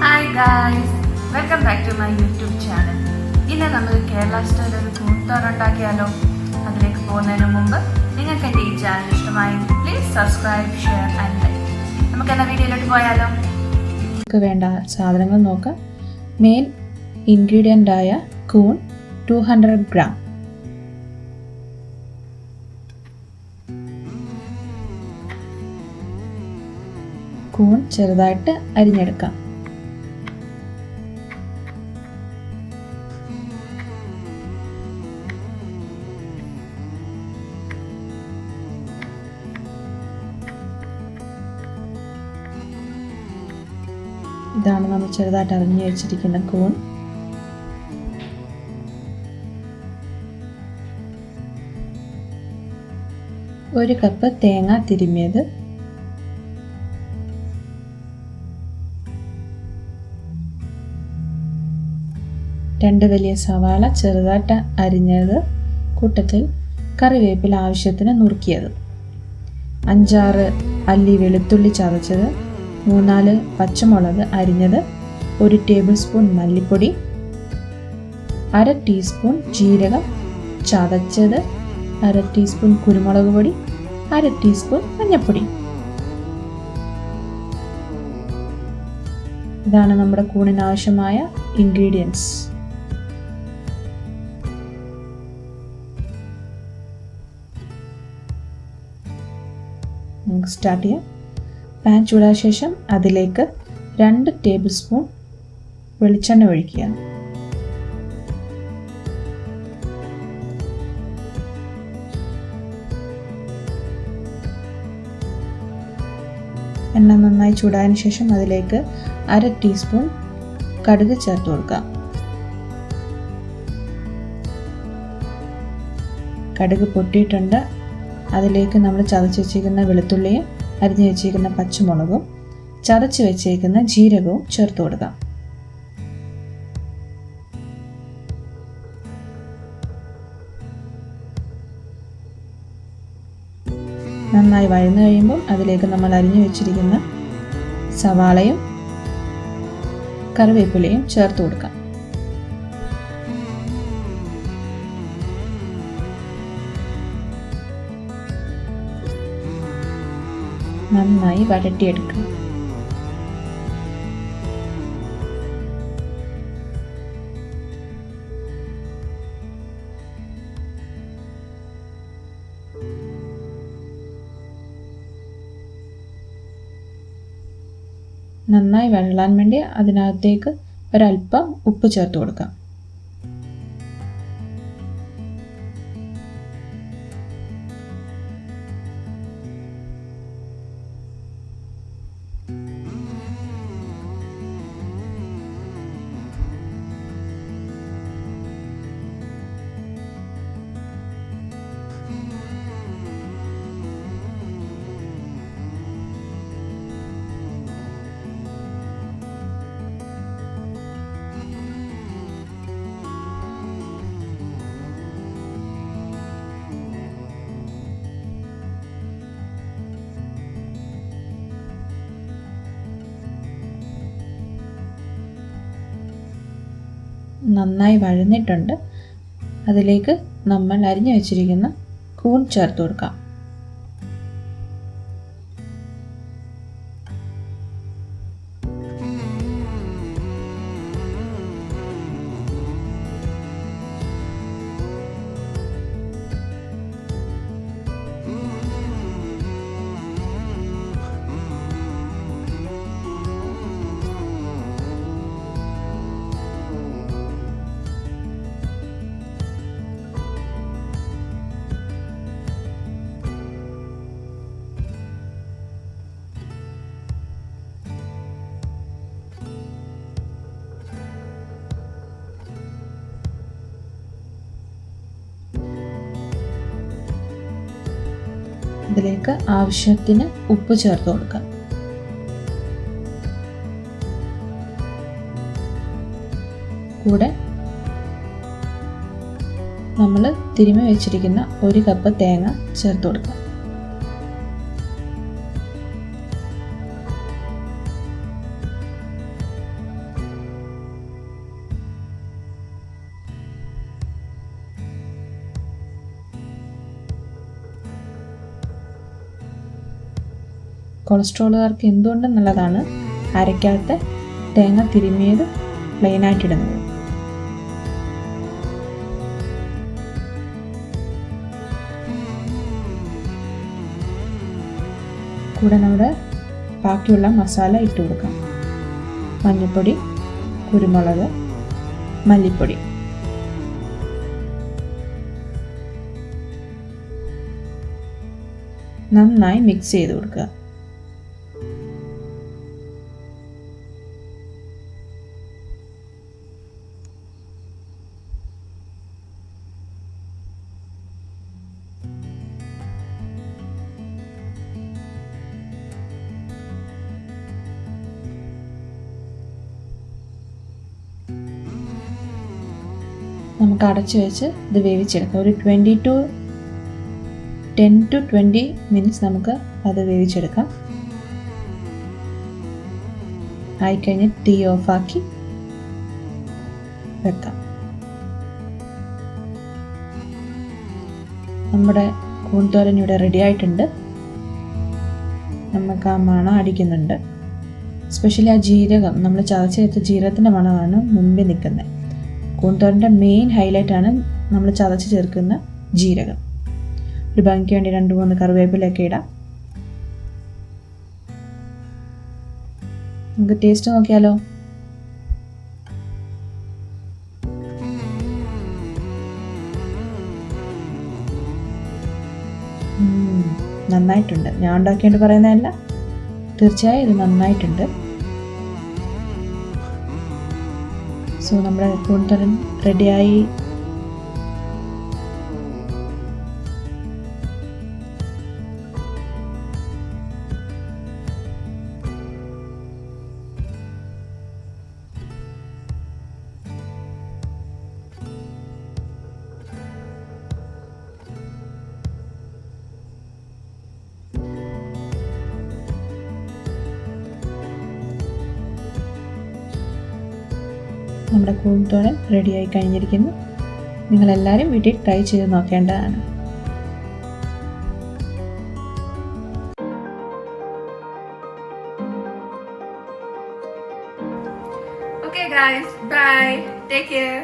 Hi guys, welcome back to my YouTube channel. ഇന്ന് നമുക്ക് Kerala style ഒരു കൂൺ തോരൻ ഉണ്ടാക്കിയാലോ. അതിലേക്ക് പോകുന്നതിന് മുമ്പ് നിങ്ങൾക്ക് എൻ്റെ ഈ ചാനൽ ഇഷ്ടമായി please subscribe, share and like. നമുക്ക് എന്നാ വീഡിയോയിലോട്ട് പോയാലോ. നമുക്ക് വേണ്ട സാധനങ്ങൾ നോക്കാം. മെയിൻ ഇൻഗ്രീഡിയൻ്റ് ആയ കൂൺ 200 ഗ്രാം, കൂൺ ചെറുതായിട്ട് അരിഞ്ഞെടുക്കാം. ഇതാണ് നമ്മൾ ചെറുതായിട്ട് അരിഞ്ഞു വെച്ചിരിക്കുന്ന കൂൺ. ഒരു കപ്പ് തേങ്ങ തിരുമ്മിയത്, രണ്ട് വലിയ സവാള ചെറുതായിട്ട് അരിഞ്ഞത്, കൂട്ടത്തിൽ കറിവേപ്പില ആവശ്യത്തിന് നുറുക്കിയത്, 5-6 അല്ലി വെളുത്തുള്ളി ചതച്ചത്, 3-4 പച്ചമുളക് അരിഞ്ഞത്, 1 ടേബിൾ സ്പൂൺ മല്ലിപ്പൊടി, 1/2 ടീസ്പൂൺ ജീരകം ചതച്ചത്, 1/2 ടീസ്പൂൺ കുരുമുളക് പൊടി, 1/2 ടീസ്പൂൺ മഞ്ഞൾപ്പൊടി. ഇതാണ് നമ്മുടെ കൂണിന് ആവശ്യമായ ഇൻഗ്രീഡിയൻസ്. നമുക്ക് സ്റ്റാർട്ട് ചെയ്യാം. പാൻ ചൂടായ ശേഷം അതിലേക്ക് 2 ടേബിൾ സ്പൂൺ വെളിച്ചെണ്ണ ഒഴിക്കുക. എണ്ണ നന്നായി ചൂടായതിനു ശേഷം അതിലേക്ക് 1/2 ടീസ്പൂൺ കടുക് ചേർത്ത് കൊടുക്കുക. കടുക് പൊട്ടിയിട്ടുണ്ട്. അതിലേക്ക് നമ്മൾ ചതച്ച് വെച്ചിരിക്കുന്ന വെളുത്തുള്ളിയും അരിഞ്ഞു വെച്ചിരിക്കുന്ന പച്ചമുളകും ചതച്ച് വെച്ചിരിക്കുന്ന ജീരകവും ചേർത്ത് കൊടുക്കാം. നന്നായി വഴന്നു കഴിയുമ്പോൾ അതിലേക്ക് നമ്മൾ അരിഞ്ഞു വെച്ചിരിക്കുന്ന സവാളയും കറിവേപ്പിലയും ചേർത്ത് കൊടുക്കാം. നന്നായി വഴറ്റിയെടുക്കുക. നന്നായി വഴലാൻ വേണ്ടി അതിനകത്തേക്ക് ഒരല്പം ഉപ്പ് ചേർത്ത് കൊടുക്കാം. നന്നായി വഴന്നിട്ടുണ്ട്. അതിലേക്ക് നമ്മൾ അരിഞ്ഞു വെച്ചിരിക്കുന്ന കൂൺ ചേർത്ത് കൊടുക്കാം. ഇതിലേക്ക് ആവശ്യത്തിന് ഉപ്പ് ചേർത്ത് കൊടുക്കാം. കൂടെ നമ്മൾ തിരുമ്മി വെച്ചിരിക്കുന്ന 1 കപ്പ് തേങ്ങ ചേർത്ത് കൊടുക്കാം. കൊളസ്ട്രോളുകാർക്ക് എന്തുകൊണ്ടും നല്ലതാണ് അരയ്ക്കാത്ത തേങ്ങ തിരുമ്മിയത് പ്ലെയിനായിട്ടിടുന്നത്. കൂടെ നമ്മുടെ ബാക്കിയുള്ള മസാല ഇട്ട് കൊടുക്കാം. മഞ്ഞൾപ്പൊടി, കുരുമുളക്, മല്ലിപ്പൊടി. നന്നായി മിക്സ് ചെയ്ത് കൊടുക്കുക. നമുക്ക് അടച്ചു വെച്ച് ഇത് വേവിച്ചെടുക്കാം. ഒരു 10 to 20 മിനിറ്റ്സ് നമുക്ക് അത് വേവിച്ചെടുക്കാം. ആയിക്കഴിഞ്ഞ് തീ ഓഫാക്കി വെക്കാം. നമ്മുടെ കൂൺതോരൻ ഇവിടെ റെഡി ആയിട്ടുണ്ട്. നമുക്ക് ആ മണം അടിക്കുന്നുണ്ട്. സ്പെഷ്യലി ആ ജീരകം, നമ്മൾ ചതച്ചെടുത്ത ജീരകത്തിൻ്റെ മണമാണ് മുമ്പിൽ നിൽക്കുന്നത്. കൂൺതോരൻ്റെ മെയിൻ ഹൈലൈറ്റാണ് നമ്മൾ ചതച്ച് ചേർക്കുന്ന ജീരകം. ഒരു ഭംഗിക്ക് വേണ്ടി 2-3 കറിവേപ്പിലൊക്കെ ഇടാം. നമുക്ക് ടേസ്റ്റ് നോക്കിയാലോ. നന്നായിട്ടുണ്ട്. ഞാൻ ഉണ്ടാക്കിയിട്ട് പറയുന്നതല്ല, തീർച്ചയായും ഇത് നന്നായിട്ടുണ്ട്. സോ നമ്മുടെ കൂൺതോരൻ റെഡിയായി. നമ്മുടെ കൂൺതോരൻ റെഡിയായി കഴിഞ്ഞിരിക്കുന്നു. നിങ്ങളെല്ലാവരും വീട്ടിൽ ട്രൈ ചെയ്ത് നോക്കേണ്ടതാണ്. Okay guys, bye. Take care.